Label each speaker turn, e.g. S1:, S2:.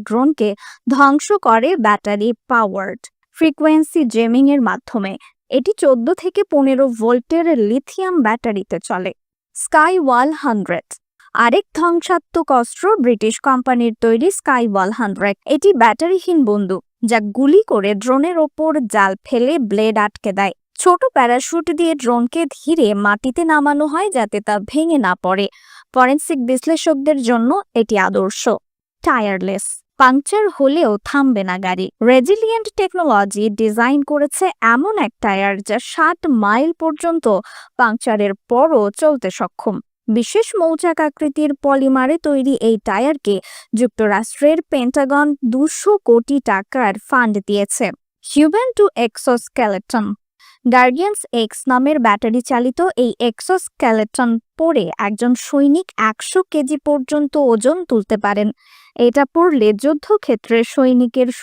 S1: ড্রোনকে ধ্বংস করে battery powered frequency jamming এর মাধ্যমে। এটি 14 থেকে 15 ভোল্টের লিথিয়াম ব্যাটারিতে চলে। স্কাইওয়াল 100 আরেক ধ্বংসাত্মক অস্ত্র ব্রিটিশ কোম্পানির তৈরি স্কাইওয়াল 100। এটি ব্যাটারিহীন বন্দুক যা গুলি করে ড্রোনের ওপর জাল ফেলে ব্লেড আটকে দেয়। ছোট প্যারাশুট দিয়ে ড্রোনকে ধীরে মাটিতে নামানো হয় যাতে তা ভেঙে না পড়ে। ফরেনসিক বিশ্লেষকদের জন্য এটি আদর্শ। টায়ারলেস, পাংচার হলেও থামবে না গাড়ি। রেজিলিয়েন্ট টেকনোলজি ডিজাইন করেছে এমন এক টায়ার যা 60 মাইল পর্যন্ত পাংচারের পরও চলতে সক্ষম। বিশেষ মৌচাক আকৃতির পলিমারে তৈরি এই টায়ারকে যুক্তরাষ্ট্রের পেন্টাগন 200 কোটি টাকার ফান্ড দিয়েছে। Human two exoskeleton, guardians x নামের ব্যাটারি চালিত এই এক্সোস্কেলেটন পরে একজন সৈনিক 100 কেজি পর্যন্ত ওজন তুলতে পারেন। এটা পড়লে যুদ্ধক্ষেত্রে সৈনিকের শক্তি